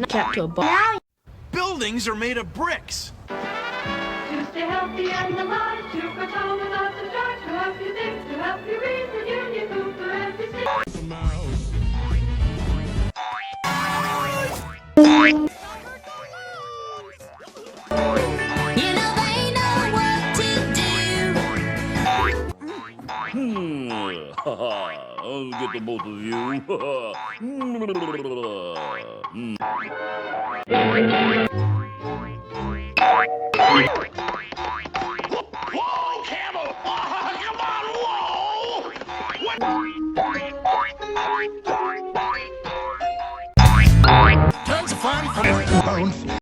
Trapped to a ball. Buildings are made of bricks. To stay healthy and alive, to go home without the dark, to help you think, to help you read, to give you food for every sleep. You know they know what to do. I'll get the both of you.